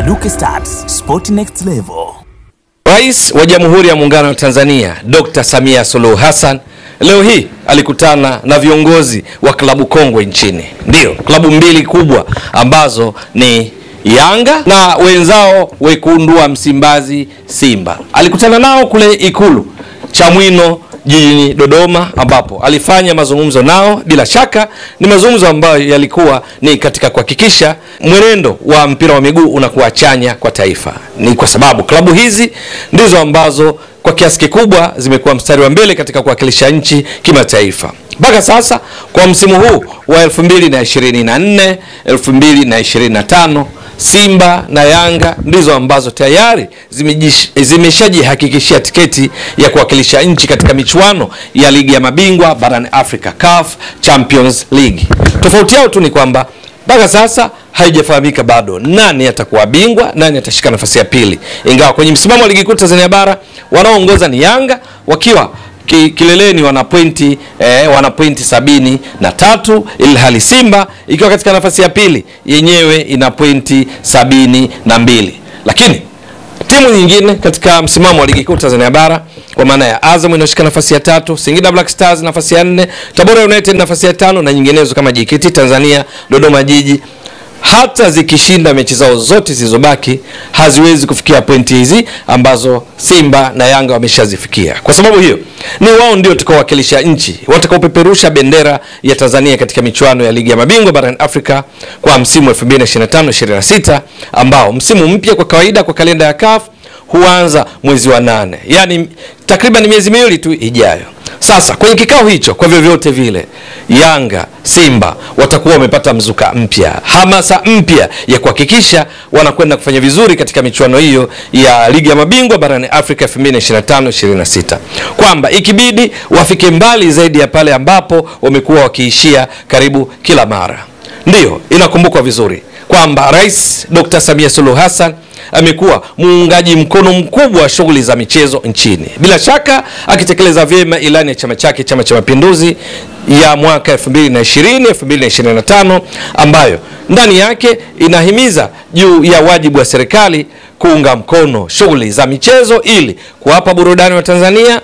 Luke Stats, Sport Next Level. Rais wa Jamhuri ya Muungano wa Tanzania, Dr. Samia Suluhu Hassan, leo hii alikutana na viongozi wa klabu kongwe nchini. Ndio, klabu mbili kubwa ambazo ni Yanga na wenzao wekundu wa Msimbazi Simba. Alikutana nao kule Ikulu Chamwino jijini Dodoma, ambapo alifanya mazungumzo nao. Bila shaka ni mazungumzo ambayo yalikuwa ni katika kuhakikisha mwenendo wa mpira wa miguu unakuwa chanya kwa taifa. Ni kwa sababu klabu hizi ndizo ambazo kwa kiasi kikubwa zimekuwa mstari wa mbele katika kuwakilisha nchi kimataifa. Mpaka sasa kwa msimu huu wa 2024 2025 Simba na Yanga ndizo ambazo tayari zimeshajihakikishia tiketi ya kuwakilisha nchi katika michuano ya ligi ya mabingwa barani Afrika, CAF Champions League. Tofauti yao tu ni kwamba mpaka sasa haijafahamika bado nani atakuwa bingwa, nani atashika nafasi ya pili. Ingawa kwenye msimamo wa ligi kuu Tanzania bara wanaoongoza ni Yanga wakiwa kileleni wana pointi 73, ilhali Simba ikiwa katika nafasi ya pili yenyewe ina pointi 72. Lakini timu nyingine katika msimamo wa ligi kuu Tanzania bara kwa maana ya Azam inashika nafasi ya 3, Singida Black Stars nafasi ya 4, Tabora United nafasi ya 5 na nyinginezo kama JKT Tanzania, Dodoma Jiji, hata zikishinda mechi zao zote zilizobaki haziwezi kufikia pointi hizi ambazo Simba na Yanga wameshazifikia. Kwa sababu hiyo ni wao ndio tutakaowakilisha nchi, watakaopeperusha bendera ya Tanzania katika michuano ya ligi ya mabingwa barani Afrika kwa msimu 2025-26 ambao msimu mpya kwa kawaida kwa kalenda ya CAF huanza mwezi wa 8, yani takriban miezi miwili tu ijayo. Sasa kwenye kikao hicho kwa vyovyote vile Yanga, Simba watakuwa wamepata mzuka mpya, hamasa mpya ya kuhakikisha wanakwenda kufanya vizuri katika michuano hiyo ya ligi ya mabingwa barani Afrika 2025-26. Kwamba ikibidi wafike mbali zaidi ya pale ambapo wamekuwa wakiishia karibu kila mara. Ndio, inakumbukwa vizuri kwamba Rais Dr. Samia Suluhu Hassan amekuwa muungaji mkono mkubwa wa shughuli za michezo nchini. Bila shaka akitekeleza vyema ilani ya chama chake, Chama cha Mapinduzi, ya mwaka 2020-2025 ambayo ndani yake inahimiza juu ya wajibu wa serikali kuunga mkono shughuli za michezo ili kuwapa burudani wa Tanzania,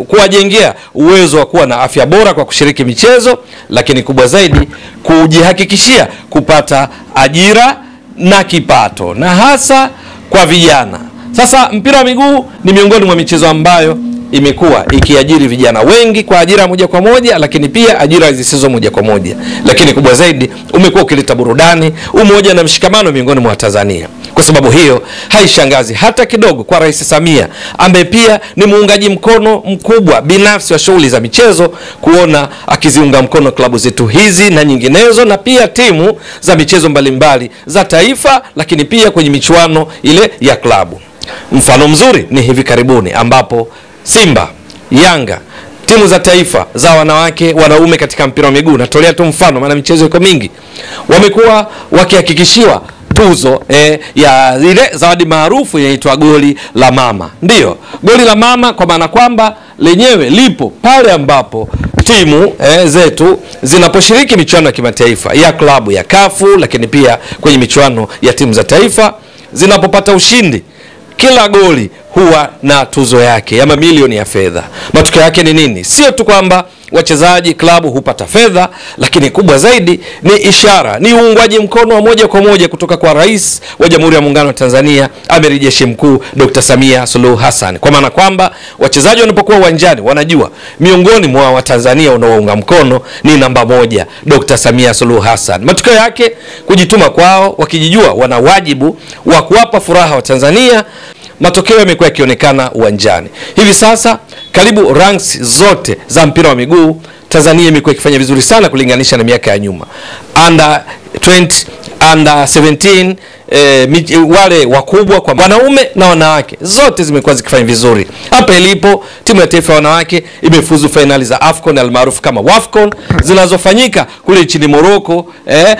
kuwajengea uwezo wa kuwa na afya bora kwa kushiriki michezo, lakini kubwa zaidi kujihakikishia kupata ajira na kipato, na hasa kwa vijana. Sasa mpira wa miguu ni miongoni mwa michezo ambayo imekuwa ikiajiri vijana wengi kwa ajira moja kwa moja, lakini pia ajira zisizo moja kwa moja. Lakini kubwa zaidi umekuwa ukileta burudani, umoja na mshikamano miongoni mwa Tanzania. Kwa sababu hiyo haishangazi hata kidogo kwa Rais Samia, ambaye pia ni muungaji mkono mkubwa binafsi wa shughuli za michezo, kuona akiziunga mkono klabu zetu hizi na nyinginezo, na pia timu za michezo mbalimbali za taifa, lakini pia kwenye michuano ile ya klabu. Mfano mzuri ni hivi karibuni ambapo Simba, Yanga, timu za taifa za wanawake, wanaume katika mpira wa miguu, natolea tu mfano maana michezo iko mingi, wamekuwa wakihakikishiwa tuzo ya ile zawadi maarufu inaitwa goli la mama. Ndio, goli la mama kwa maana kwamba lenyewe lipo pale ambapo timu zetu zinaposhiriki michuano ya kimataifa ya klabu ya CAF, lakini pia kwenye michuano ya timu za taifa zinapopata ushindi, kila goli huwa na tuzo yake ya mamilioni ya fedha. Matokeo yake ni nini? Sio tu kwamba wachezaji klabu hupata fedha, lakini kubwa zaidi ni ishara, ni uungwaji mkono wa moja kwa moja kutoka kwa Rais wa Jamhuri ya Muungano wa Tanzania, Amiri Jeshi Mkuu Dr. Samia Suluhu Hassan. Kwa maana kwamba wachezaji wanapokuwa uwanjani wanajua miongoni mwa Watanzania unaounga mkono ni namba 1 Dr. Samia Suluhu Hassan. Matokeo yake kujituma kwao, wakijijua wana wajibu wa kuwapa furaha wa Tanzania, matokeo yamekuwa yakionekana uwanjani. Hivi sasa karibu ranks zote za mpira wa miguu Tanzania imekuwa ikifanya vizuri sana kulinganisha na miaka ya nyuma. Under 20, under 17, wale wakubwa kwa wanaume na wanawake zote zimekuwa zikifanya vizuri. Hapa ilipo timu ya taifa ya wanawake imefuzu finali za AFCON almaarufu kama WAFCON zinazofanyika kule nchini Morocco.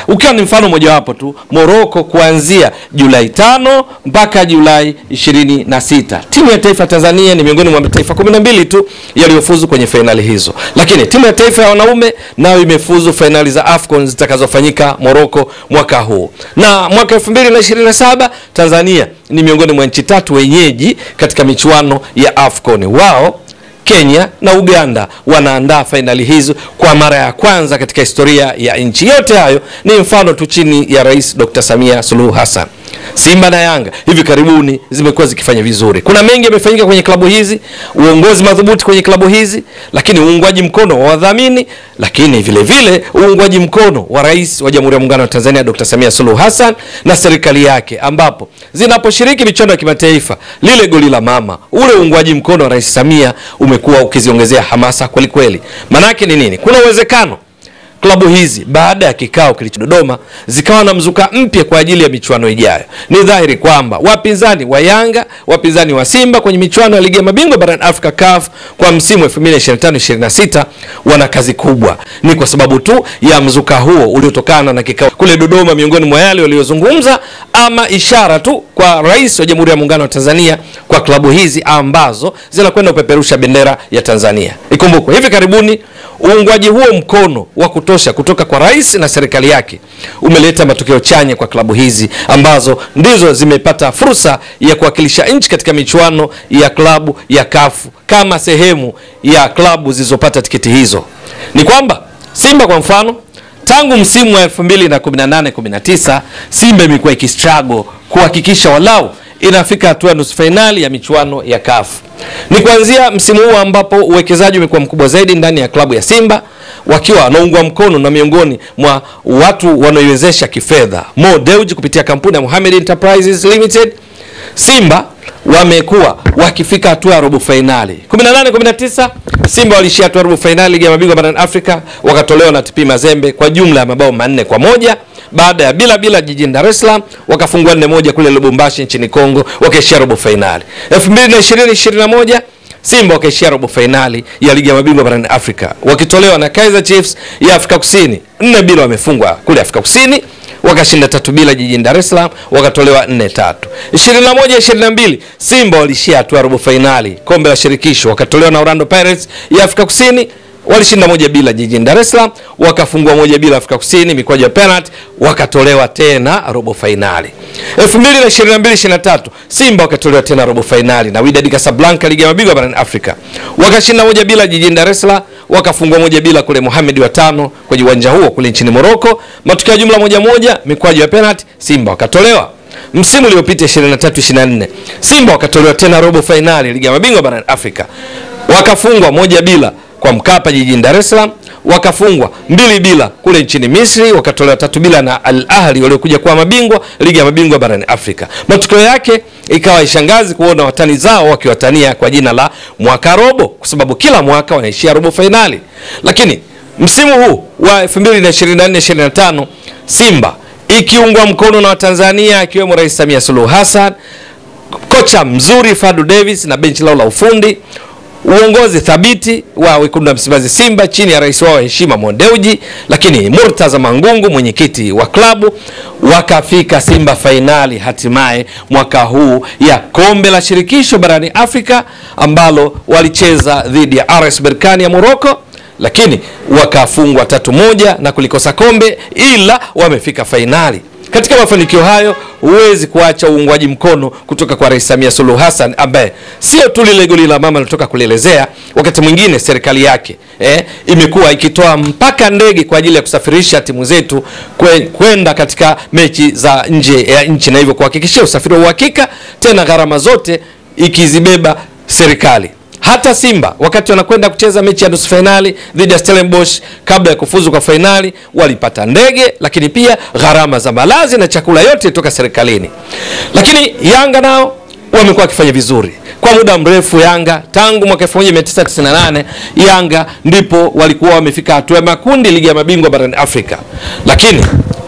Ukiwa ni mfano moja wapo tu, Morocco kuanzia Julai 5 mpaka Julai 26. Timu ya taifa Tanzania ni miongoni mwa mataifa 12 tu yaliyofuzu kwenye finali hizo. Lakini timu ya taifa ya wanaume nayo imefuzu finali za AFCON zitakazofanyika Morocco mwaka huu. Na mwaka 2027 Tanzania ni miongoni mwa nchi 3 wenyeji katika michuano ya AFCON. Wao, Kenya na Uganda wanaandaa fainali hizo kwa mara ya kwanza katika historia ya nchi. Yote hayo ni mfano tu chini ya Rais Dr. Samia Suluhu Hassan. Simba na Yanga hivi karibuni zimekuwa zikifanya vizuri. Kuna mengi yamefanyika kwenye klabu hizi, uongozi madhubuti kwenye klabu hizi, lakini uungwaji mkono wa wadhamini, lakini vile vile uungwaji mkono wa Rais wa Jamhuri ya Muungano wa Tanzania Dr. Samia Suluhu Hassan na serikali yake, ambapo zinaposhiriki michuano ya kimataifa, lile goli la mama, ule uungwaji mkono wa Rais Samia umekuwa ukiziongezea hamasa kweli kweli. Manake ni nini? Kuna uwezekano klabu hizi baada ya kikao kilicho Dodoma zikawa na mzuka mpya kwa ajili ya michuano ijayo. Ni dhahiri kwamba wapinzani wa Yanga, wapinzani wa Simba kwenye michuano ya Ligi ya Mabingwa barani Afrika CAF kwa msimu 2025-26 wana kazi kubwa. Ni kwa sababu tu ya mzuka huo uliotokana na kikao kule Dodoma, miongoni mwa yale waliozungumza, ama ishara tu kwa Rais wa Jamhuri ya Muungano wa Tanzania kwa klabu hizi ambazo zinakwenda kupeperusha bendera ya Tanzania. Ikumbukwe hivi karibuni uungwaji huo mkono wa kutosha kutoka kwa Rais na serikali yake umeleta matokeo chanya kwa klabu hizi ambazo ndizo zimepata fursa ya kuwakilisha nchi katika michuano ya klabu ya CAF kama sehemu ya klabu zilizopata tiketi hizo. Ni kwamba Simba kwa mfano, tangu msimu wa 2018-19 Simba imekuwa ikistruggle kuhakikisha walau inafika hatua nusu finali ya michuano ya CAF. Ni kuanzia msimu huu ambapo uwekezaji umekuwa mkubwa zaidi ndani ya klabu ya Simba, wakiwa wanaungwa mkono na miongoni mwa watu wanaoiwezesha kifedha Mo Dewji kupitia kampuni ya Mohamed Enterprises Limited. Simba wamekuwa wakifika hatua ya robo finali. 18-19 Simba walishia hatua robo finali Ligi ya Mabingwa barani Afrika, wakatolewa na TP Mazembe kwa jumla ya mabao 4-1. Baada ya bila jijini Dar es Salaam wakafungwa 4-1 kule Lubumbashi nchini Kongo, wakaishia robo finali. 2020-21 Simba wakaishia robo finali ya Ligi ya Mabingwa barani Afrika wakitolewa na Kaizer Chiefs ya Afrika Kusini. 4-0 wamefungwa kule Afrika Kusini, wakashinda 3-0 jijini Dar es Salaam, wakatolewa 4-3. 21-22 Simba walishia hatua robo finali kombe la shirikisho, wakatolewa na Orlando Pirates ya Afrika Kusini, walishinda 1-0 jijini Dar es Salaam, wakafungwa 1-0 Afrika Kusini mikwaju ya penalty, wakatolewa tena robo finali. 2022-23 Simba wakatolewa tena robo finali na Wydad Casablanca Ligi ya Mabingwa barani Afrika, wakashinda 1-0 jijini Dar es Salaam, wakafungwa 1-0 kule Mohamed wa 5 kwenye uwanja huo kule nchini Morocco, matokeo ya jumla 1-1 mikwaju ya penalty, Simba wakatolewa. Msimu uliopita 23-24 Simba wakatolewa tena robo finali Ligi ya Mabingwa barani Afrika, wakafungwa 1-0 kwa Mkapa jijini Dar es Salaam, wakafungwa 2-0 kule nchini Misri, wakatolewa 3-0 na Al Ahly waliokuja kuwa mabingwa Ligi ya Mabingwa barani Afrika. Matokeo yake ikawa ishangazi kuona watani zao wakiwatania kwa jina la mwaka robo, kwa sababu kila mwaka wanaishia robo finali. Lakini msimu huu wa 2024-25 Simba ikiungwa mkono na Watanzania akiwemo Rais Samia Suluhu Hassan, kocha mzuri Fadu Davis na benchi lao la ufundi, uongozi thabiti wa Wekundu wa Msimbazi Simba chini ya rais wao heshima Mo Dewji, lakini Murtaza Mangungu mwenyekiti wa klabu, wakafika Simba finali hatimaye mwaka huu ya kombe la shirikisho barani Afrika ambalo walicheza dhidi ya RS Berkane ya Morocco, lakini wakafungwa 3-1 na kulikosa kombe, ila wamefika finali. Katika mafanikio hayo huwezi kuacha uungwaji mkono kutoka kwa Rais Samia Suluhu Hassan, ambaye sio tu lile goli la mama lilotoka kulielezea, wakati mwingine serikali yake imekuwa ikitoa mpaka ndege kwa ajili ya kusafirisha timu zetu kwenda katika mechi za nje ya nchi, na hivyo kuhakikishia usafiri wa uhakika, tena gharama zote ikizibeba serikali. Hata Simba wakati wanakwenda kucheza mechi ya nusu finali dhidi ya Stellenbosch kabla ya kufuzu kwa finali walipata ndege, lakini pia gharama za malazi na chakula yote kutoka serikalini. Lakini Yanga nao wamekuwa wakifanya vizuri kwa muda mrefu. Yanga tangu mwaka 1998 Yanga ndipo walikuwa wamefika hatua ya makundi Ligi ya Mabingwa barani Afrika. Lakini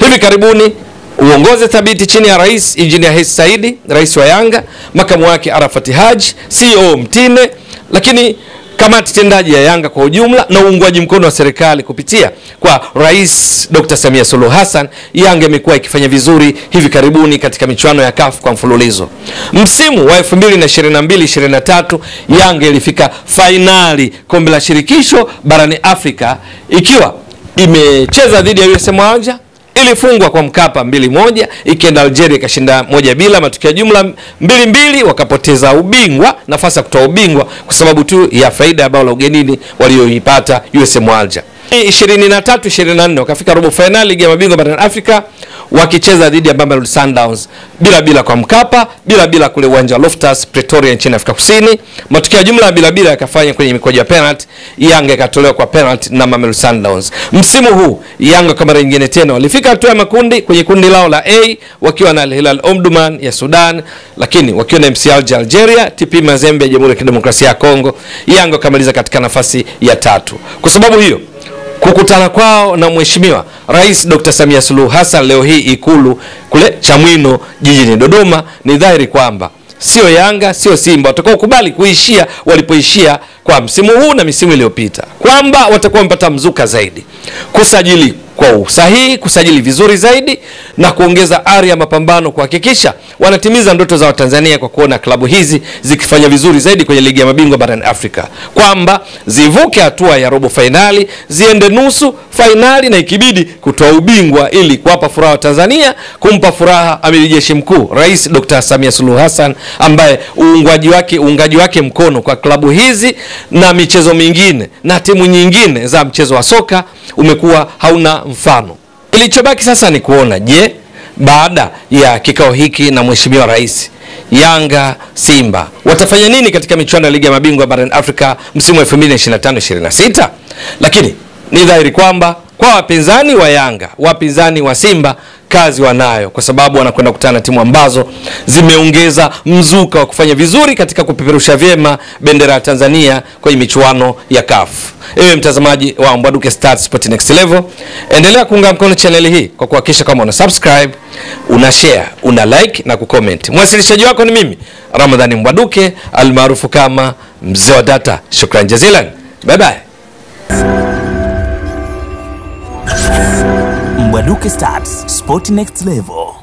hivi karibuni uongozi thabiti chini ya Rais Engineer Hersi Said, rais wa Yanga, makamu wake Arafat Haji, CEO Mtine, lakini kamati tendaji ya Yanga kwa ujumla na uungwaji mkono wa serikali kupitia kwa Rais Dr. Samia Suluhu Hassan, Yanga imekuwa ikifanya vizuri hivi karibuni katika michuano ya CAF kwa mfululizo. Msimu wa 2022-23 Yanga ilifika finali kombe la shirikisho barani Afrika ikiwa imecheza dhidi ya USM Alger, ilifungwa kwa Mkapa 2-1, ikienda Algeria ikashinda 1-0, matokeo jumla 2-2, wakapoteza ubingwa, nafasi ya kutoa ubingwa kwa sababu tu ya faida ya bao la ugenini walioipata USM Alger. 23-24 wakafika robo finali ligi ya mabingwa barani Afrika wakicheza dhidi ya Mamelodi Sundowns 0-0 kwa Mkapa, 0-0 kule uwanja Loftus Pretoria nchini Afrika Kusini. Matokeo jumla 0-0 yakafanya kwenye mikojo ya penalty, Yanga ikatolewa kwa penalty na Mamelodi Sundowns. Msimu huu Yanga kama nyingine tena walifika hatua ya makundi kwenye kundi lao la A wakiwa na Al Hilal Omdurman ya Sudan, lakini wakiwa na MC Alger Algeria, TP Mazembe ya Jamhuri ya Kidemokrasia ya Kongo. Yanga kamaliza katika nafasi ya 3. Kwa sababu hiyo kukutana kwao na Mheshimiwa Rais Dr. Samia Suluhu Hassan leo hii Ikulu kule Chamwino jijini Dodoma ni dhahiri kwamba sio Yanga sio Simba watakao kubali kuishia walipoishia kwa msimu huu na misimu iliyopita, kwamba watakuwa wamepata mzuka zaidi, kusajili kwa usahihi, kusajili vizuri zaidi na kuongeza ari ya mapambano kuhakikisha wanatimiza ndoto za Watanzania kwa kuona klabu hizi zikifanya vizuri zaidi kwenye ligi ya mabingwa barani Afrika, kwamba zivuke hatua ya robo finali, ziende nusu finali na ikibidi kutoa ubingwa ili kuwapa furaha wa Tanzania, kumpa furaha Amiri Jeshi Mkuu Rais Dr. Samia Suluhu Hassan ambaye uungaji wake mkono kwa klabu hizi na michezo mingine na timu nyingine za mchezo wa soka umekuwa hauna mfano. Kilichobaki sasa ni kuona, je, baada ya kikao hiki na Mheshimiwa Rais, Yanga, Simba watafanya nini katika michuano ya ligi ya mabingwa barani Afrika msimu wa 2025-26? Lakini ni dhahiri kwamba kwa wapinzani wa Yanga, wapinzani wa Simba kazi wanayo, kwa sababu wanakwenda kukutana timu ambazo zimeongeza mzuka wa kufanya vizuri katika kupeperusha vyema bendera ya Tanzania kwenye michuano ya CAF. Ewe mtazamaji wa Mbwaduke Stats Sport Next Level, endelea kuunga mkono channel hii kwa kuhakikisha kama una subscribe, una share, una like na kucomment. Mwasilishaji wako ni mimi Ramadhani Mbwaduke almaarufu kama Mzee wa Data. Shukran jazilan. Bye bye. Mbwaduke Stats Sport Next Level.